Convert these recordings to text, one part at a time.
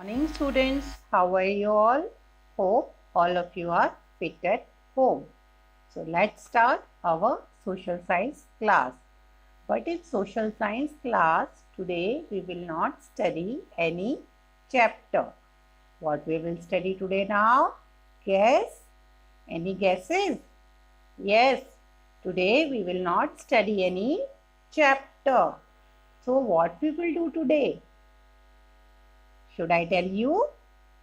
Morning students, how are you all? Hope all of you are fit at home. So let's start our social science class. But in social science class, today we will not study any chapter. What we will study today now? Guess? Any guesses? Yes, today we will not study any chapter. So what we will do today? Should I tell you?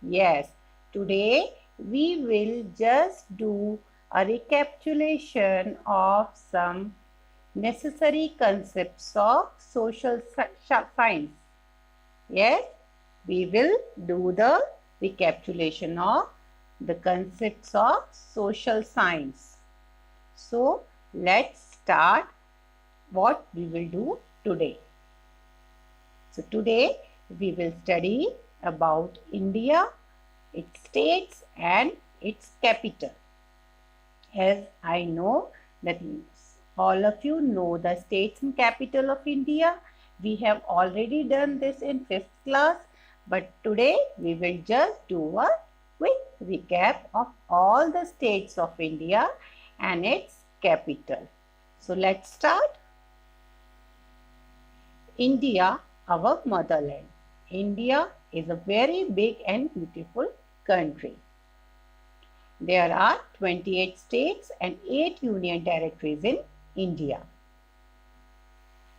Yes, today we will just do a recapitulation of some necessary concepts of social science. Yes, we will do the recapitulation of the concepts of social science. So, let's start what we will do today. So, today we will study about India, its states and its capital. As I know that all of you know the states and capital of India. We have already done this in 5th class, but today we will just do a quick recap of all the states of India and its capital. So let's start. India, our motherland. India is a very big and beautiful country. There are 28 states and 8 union territories in India.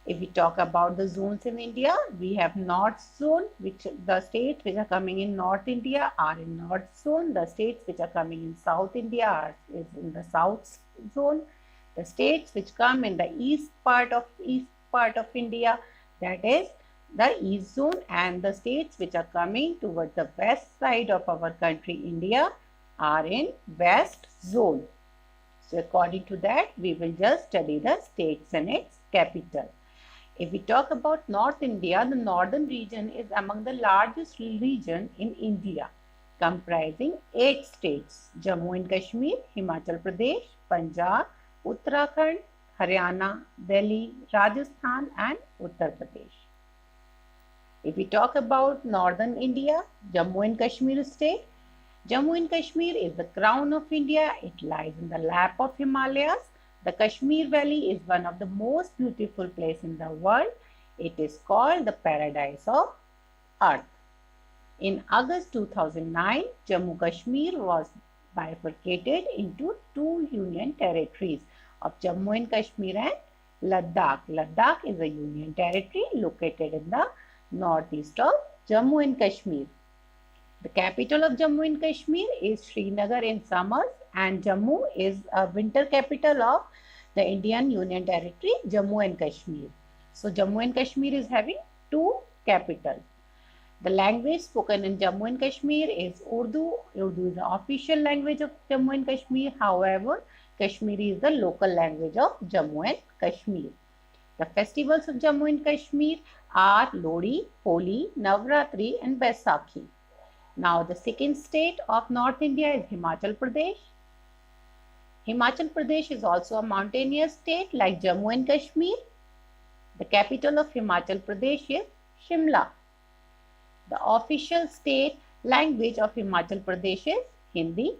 If we talk about the zones in India, we have North Zone, which the states which are coming in North India are in North Zone. The states which are coming in South India is in the South Zone. The states which come in the east part of India, that is the East Zone, and the states which are coming towards the west side of our country, India, are in West Zone. So according to that, we will just study the states and its capital. If we talk about North India, the northern region is among the largest region in India, comprising 8 states: Jammu and Kashmir, Himachal Pradesh, Punjab, Uttarakhand, Haryana, Delhi, Rajasthan and Uttar Pradesh. If we talk about northern India, Jammu and Kashmir state, Jammu and Kashmir is the crown of India. It lies in the lap of Himalayas. The Kashmir Valley is one of the most beautiful places in the world. It is called the paradise of earth. In August 2009, Jammu Kashmir was bifurcated into 2 union territories of Jammu and Kashmir and Ladakh. Ladakh is a union territory located in the northeast of Jammu and Kashmir. The capital of Jammu and Kashmir is Srinagar in summers, and Jammu is a winter capital of the Indian Union Territory, Jammu and Kashmir. So Jammu and Kashmir is having 2 capitals. The language spoken in Jammu and Kashmir is Urdu. Urdu is the official language of Jammu and Kashmir. However, Kashmiri is the local language of Jammu and Kashmir. The festivals of Jammu and Kashmir are Lodi, Holi, Navratri and Baisakhi. Now the second state of North India is Himachal Pradesh. Himachal Pradesh is also a mountainous state like Jammu and Kashmir. The capital of Himachal Pradesh is Shimla. The official state language of Himachal Pradesh is Hindi.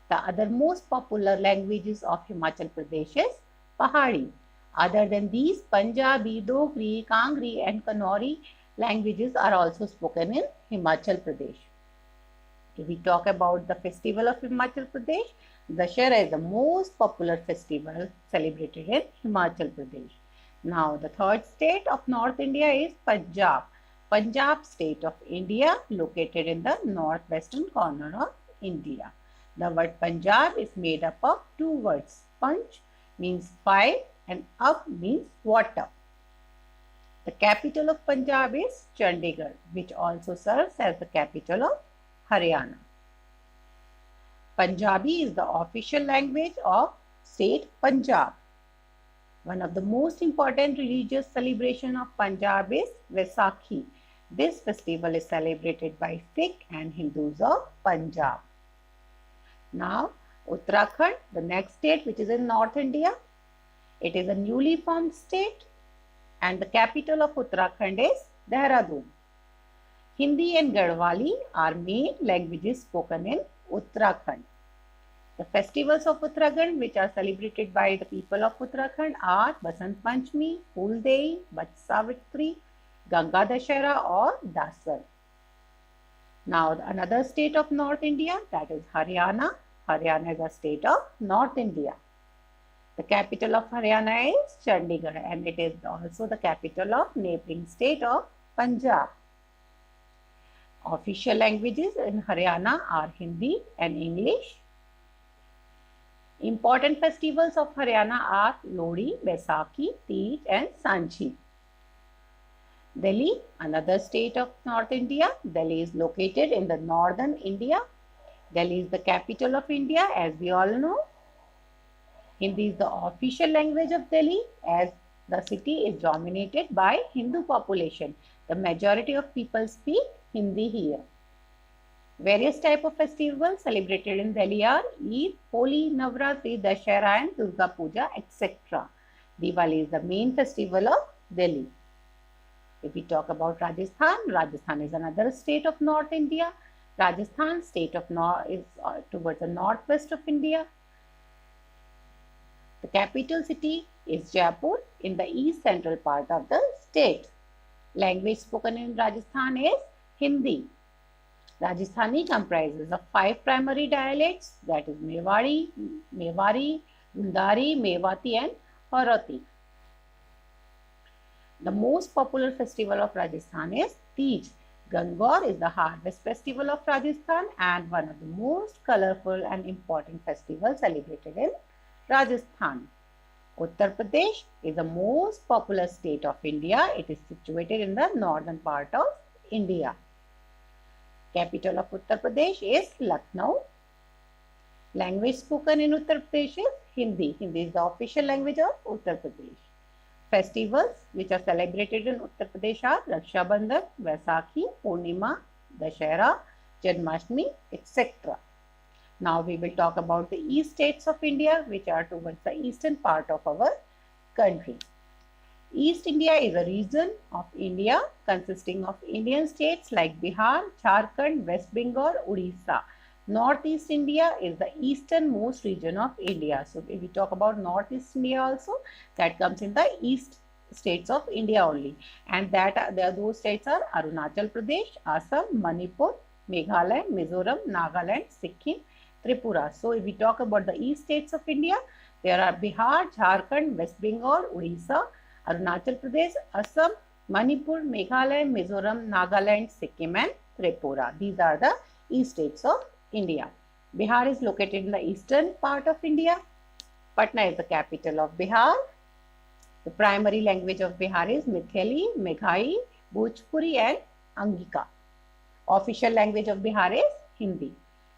The other most popular languages of Himachal Pradesh is Pahari. Other than these, Punjabi, Dogri, Kangri and Kanuri languages are also spoken in Himachal Pradesh. If we talk about the festival of Himachal Pradesh, Dussehra is the most popular festival celebrated in Himachal Pradesh. Now, the third state of North India is Punjab. Punjab state of India, located in the northwestern corner of India. The word Punjab is made up of 2 words. Punj means 5 and up means water. The capital of Punjab is Chandigarh, which also serves as the capital of Haryana. Punjabi is the official language of state Punjab. One of the most important religious celebration of Punjab is Vaisakhi. This festival is celebrated by Sikh and Hindus of Punjab. Now, Uttarakhand, the next state which is in North India. It is a newly formed state and the capital of Uttarakhand is Dehradun. Hindi and Garhwali are main languages spoken in Uttarakhand. The festivals of Uttarakhand which are celebrated by the people of Uttarakhand are Basant Panchami, Phool Dei, Vat Savitri, Ganga Dashera or Dasar. Now another state of North India, that is Haryana. Haryana is a state of North India. The capital of Haryana is Chandigarh and it is also the capital of neighboring state of Punjab. Official languages in Haryana are Hindi and English. Important festivals of Haryana are Lodi, Baisakhi, Teej and Sanchi. Delhi, another state of North India. Delhi is located in the northern India. Delhi is the capital of India, as we all know. Hindi is the official language of Delhi as the city is dominated by Hindu population. The majority of people speak Hindi here. Various type of festivals celebrated in Delhi are Eid, Holi, Navratri, Dashera and Durga Puja, etc. Diwali is the main festival of Delhi. If we talk about Rajasthan, Rajasthan is another state of North India. Rajasthan state of is towards the northwest of India. The capital city is Jaipur in the east central part of the state. Language spoken in Rajasthan is Hindi. Rajasthani comprises of 5 primary dialects, that is Mewari, Gundari, Mewati and Haroti. The most popular festival of Rajasthan is Teej. Gangaur is the harvest festival of Rajasthan and one of the most colorful and important festivals celebrated in Rajasthan. Uttar Pradesh is the most populous state of India. It is situated in the northern part of India. Capital of Uttar Pradesh is Lucknow. Language spoken in Uttar Pradesh is Hindi. Hindi is the official language of Uttar Pradesh. Festivals which are celebrated in Uttar Pradesh are Raksha Bandhan, Vaisakhi, Purnima, Dashera, Janmashtami, etc. Now we will talk about the east states of India which are towards the eastern part of our country. East India is a region of India consisting of Indian states like Bihar, Jharkhand, West Bengal, Odisha. Northeast India is the easternmost region of India. So if we talk about Northeast India also, that comes in the east states of India only. And those states are Arunachal Pradesh, Assam, Manipur, Meghalaya, Mizoram, Nagaland, Sikkim, Tripura. So if we talk about the east states of India, there are Bihar, Jharkhand, West Bengal, Odisha, Arunachal Pradesh, Assam, Manipur, Meghalaya, Mizoram, Nagaland, Sikkim and Tripura. These are the east states of India. Bihar is located in the eastern part of India. Patna is the capital of Bihar. The primary language of Bihar is Maithili, Meghai, Bhojpuri and Angika. Official language of Bihar is Hindi.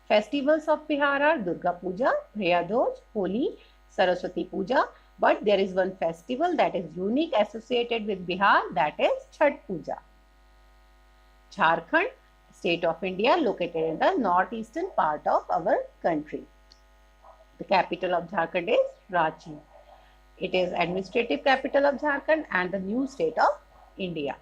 Festivals of Bihar are Durga Puja, Bhaiya Dooj, Holi, Saraswati Puja. But there is one festival that is unique associated with Bihar, that is Chhath Puja. Jharkhand, state of India, located in the northeastern part of our country. The capital of Jharkhand is Ranchi. It is administrative capital of Jharkhand and the new state of India.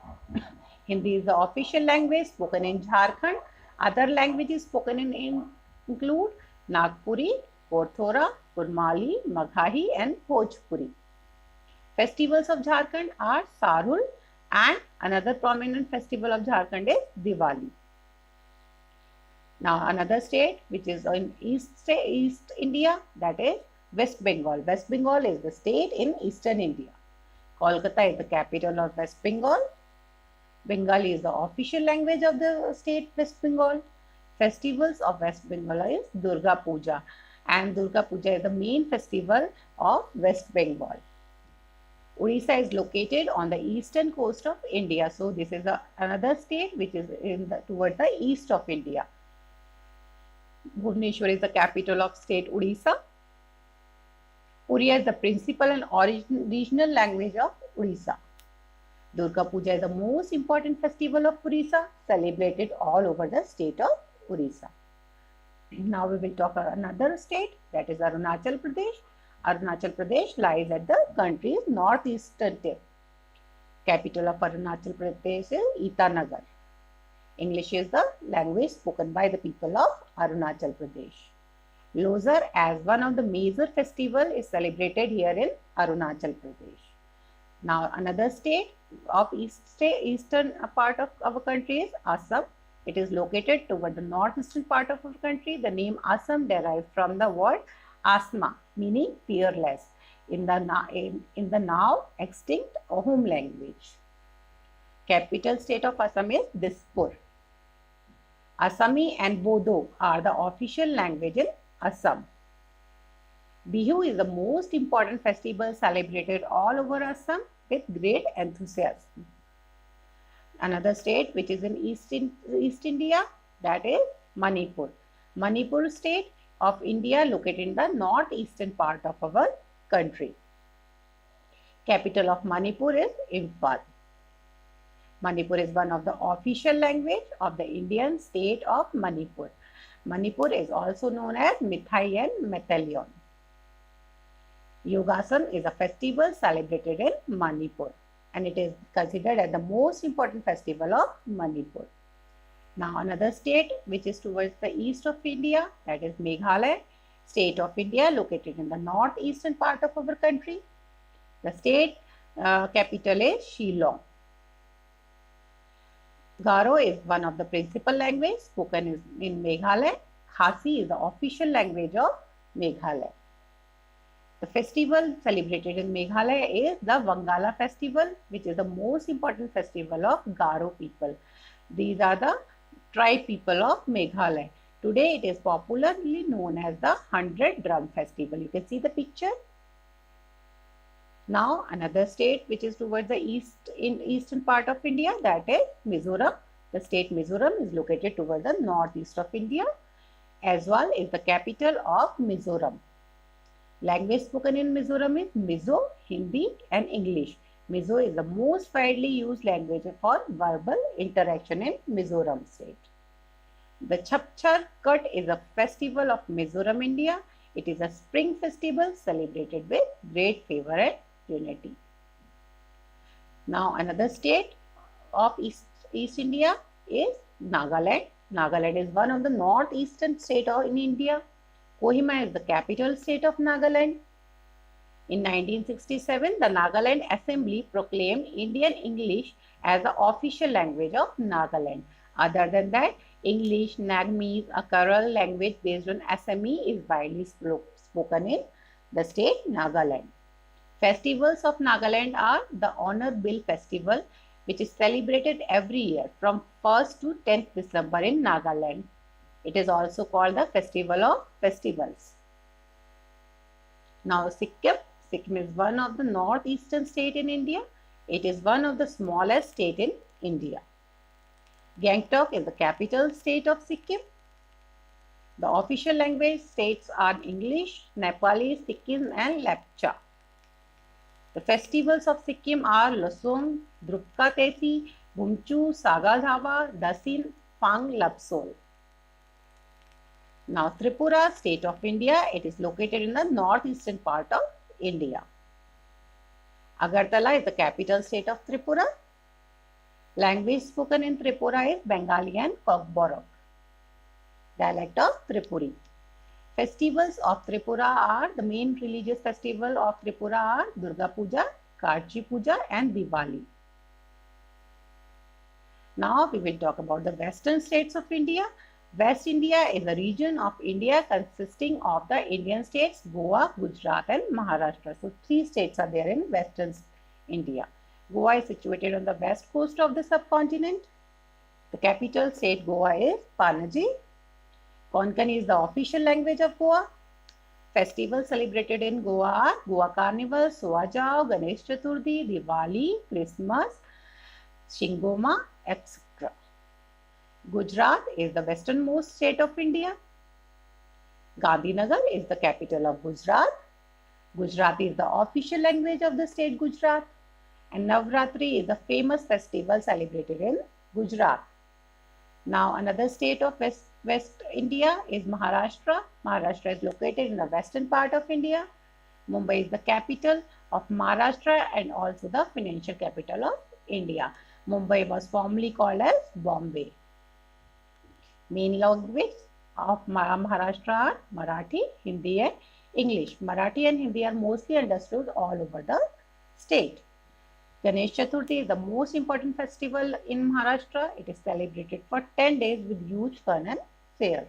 Hindi is the official language spoken in Jharkhand. Other languages spoken include Nagpuri, Porthora, Kurmali, Maghahi and Bhojpuri. Festivals of Jharkhand are Sarul and another prominent festival of Jharkhand is Diwali. Now another state which is in East India, that is West Bengal. West Bengal is the state in eastern India. Kolkata is the capital of West Bengal. Bengali is the official language of the state West Bengal. Festivals of West Bengal is Durga Puja, and Durga Puja is the main festival of West Bengal. Odisha is located on the eastern coast of India. So this is another state which is towards the east of India. Bhubaneswar is the capital of state Odisha. Oriya is the principal and regional language of Odisha. Durga Puja is the most important festival of Odisha, celebrated all over the state of Odisha. Now we will talk about another state, that is Arunachal Pradesh. Arunachal Pradesh lies at the country's northeastern tip. Capital of Arunachal Pradesh is Itanagar. English is the language spoken by the people of Arunachal Pradesh. Losar, as one of the major festivals, is celebrated here in Arunachal Pradesh. Now, another state of eastern part of our country is Assam. It is located toward the northeastern part of our country. The name Assam derived from the word Asma, meaning fearless, in the now extinct Ahom language. Capital state of Assam is Dispur. Assami and Bodo are the official language in Assam. Bihu is the most important festival celebrated all over Assam with great enthusiasm. Another state which is in East India, that is Manipur. Manipur state of India located in the northeastern part of our country. Capital of Manipur is Imphal. Manipur is one of the official language of the Indian state of Manipur. Manipur is also known as Mithai and Meitheion. Yogasan is a festival celebrated in Manipur and it is considered as the most important festival of Manipur. Now another state which is towards the east of India, that is Meghalaya, state of India located in the northeastern part of our country. The state capital is Shillong. Garo is one of the principal languages spoken in Meghalaya. Khasi is the official language of Meghalaya. The festival celebrated in Meghalaya is the Wangala festival, which is the most important festival of Garo people. These are the tribe people of Meghalaya. Today it is popularly known as the 100 Drum Festival. You can see the picture. Now another state which is towards the eastern part of India, that is Mizoram. The state Mizoram is located towards the northeast of India. Aizawl is the capital of Mizoram. Language spoken in Mizoram is Mizo, Hindi and English. Mizo is the most widely used language for verbal interaction in Mizoram state. The Chapchar Kat is a festival of Mizoram, India. It is a spring festival celebrated with great favor and unity. Now another state of East India is Nagaland. Nagaland is one of the northeastern state in India. Kohima is the capital state of Nagaland. In 1967, the Nagaland Assembly proclaimed Indian English as the official language of Nagaland. Other than that, English, Nagmese, a Kharal language based on Assami, is widely spoken in the state Nagaland. Festivals of Nagaland are the Honor Bill Festival, which is celebrated every year from 1st to 10th December in Nagaland. It is also called the Festival of Festivals. Now Sikkim. Sikkim is one of the northeastern state in India. It is one of the smallest state in India. Gangtok is the capital state of Sikkim. The official language states are English, Nepali, Sikkim and Lepcha. The festivals of Sikkim are Losong, Drupka Tesi, Bumchu, Saga Dhava, Dasin, Phang Lapsol. Now Tripura, state of India, it is located in the northeastern part of India. Agartala is the capital state of Tripura. Language spoken in Tripura is Bengali and Kokborok, dialect of Tripuri. Festivals of Tripura are, the main religious festival of Tripura are Durga Puja, Karchi Puja and Diwali. Now we will talk about the western states of India. West India is a region of India consisting of the Indian states Goa, Gujarat and Maharashtra. So 3 states are there in western India. Goa is situated on the west coast of the subcontinent. The capital state Goa is Panaji. Konkani is the official language of Goa. Festivals celebrated in Goa are Goa Carnival, Soajao, Ganesh Chaturthi, Diwali, Christmas, Shingoma, etc. Gujarat is the westernmost state of India. Gandhinagar is the capital of Gujarat. Gujarati is the official language of the state Gujarat. And Navratri is a famous festival celebrated in Gujarat. Now another state of West India is Maharashtra. Maharashtra is located in the western part of India. Mumbai is the capital of Maharashtra and also the financial capital of India. Mumbai was formerly called as Bombay. Main language of Maharashtra are Marathi, Hindi and English. Marathi and Hindi are mostly understood all over the state. Ganesh Chaturthi is the most important festival in Maharashtra. It is celebrated for 10 days with huge fun and fair.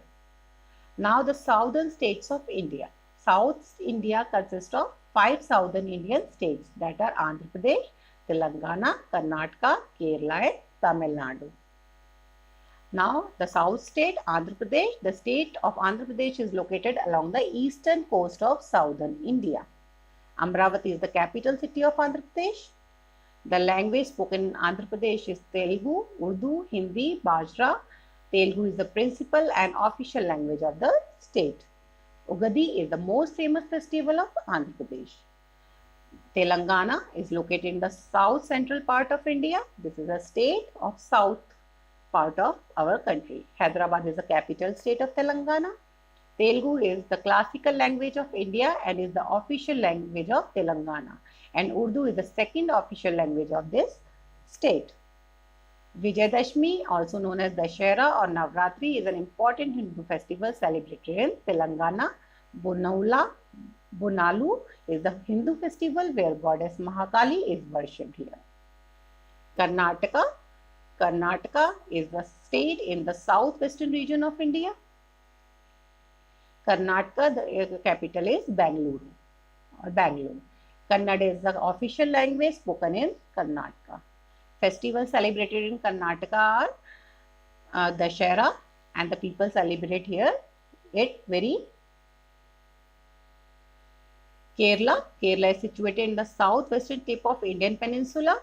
Now the southern states of India. South India consists of 5 southern Indian states, that are Andhra Pradesh, Telangana, Karnataka, Kerala and Tamil Nadu. Now the south state, Andhra Pradesh. The state of Andhra Pradesh is located along the eastern coast of southern India. Amravati is the capital city of Andhra Pradesh. The language spoken in Andhra Pradesh is Telugu, Urdu, Hindi, Bajra. Telugu is the principal and official language of the state. Ugadi is the most famous festival of Andhra Pradesh. Telangana is located in the south central part of India. This is a state of south part of our country. Hyderabad is the capital state of Telangana. Telugu is the classical language of India and is the official language of Telangana. And Urdu is the second official language of this state. Vijayadashmi, also known as Dashera or Navratri, is an important Hindu festival celebrated in Telangana. Bonalu is the Hindu festival where goddess Mahakali is worshipped here. Karnataka. Karnataka is the state in the southwestern region of India. Karnataka, the capital is Bangalore. Kannada is the official language spoken in Karnataka. Festivals celebrated in Karnataka are Dashera, and the people celebrate here it very. Kerala. Kerala is situated in the southwestern tip of Indian peninsula.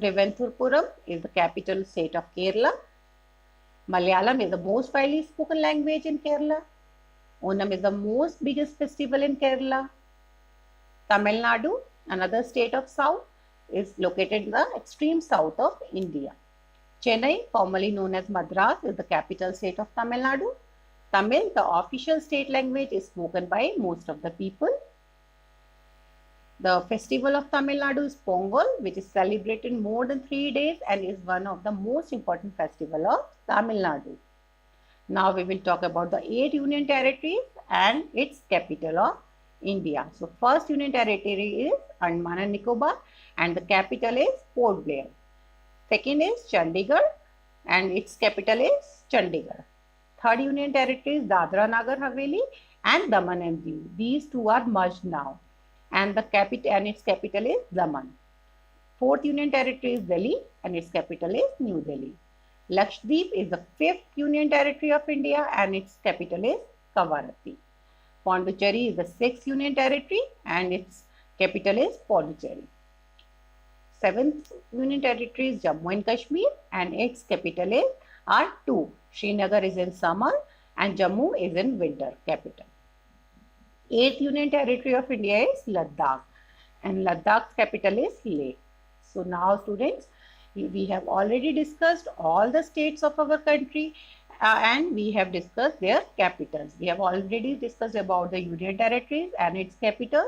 Trivandrum is the capital state of Kerala. Malayalam is the most widely spoken language in Kerala. Onam is the most biggest festival in Kerala. Tamil Nadu, another state of south, is located in the extreme south of India. Chennai, formerly known as Madras, is the capital state of Tamil Nadu. Tamil, the official state language, is spoken by most of the people. The festival of Tamil Nadu is Pongal, which is celebrated more than 3 days and is one of the most important festivals of Tamil Nadu. Now we will talk about the 8 union territories and its capital of India. So first union territory is Andaman and Nicobar and the capital is Port Blair. Second is Chandigarh and its capital is Chandigarh. Third union territory is Dadra Nagar Haveli and Daman and Diu. These two are merged now and its capital is Daman. Fourth union territory is Delhi and its capital is New Delhi. Lakshadweep is the 5th union territory of India and its capital is Kavaratti. Pondicherry is the 6th union territory and its capital is Pondicherry. 7th union territory is Jammu and Kashmir and its capital is R2. Srinagar is in summer and Jammu is in winter capital. 8th union territory of India is Ladakh and Ladakh's capital is Leh. So now students, we have already discussed all the states of our country and we have discussed their capitals. We have already discussed about the union territories and its capital.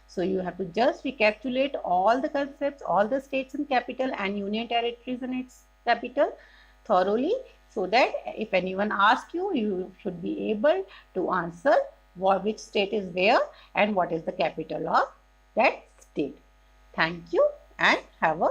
So you have to just recapitulate all the concepts, all the states and capital and union territories and its capital thoroughly, so that if anyone asks you, you should be able to answer which state is where and what is the capital of that state. Thank you and have a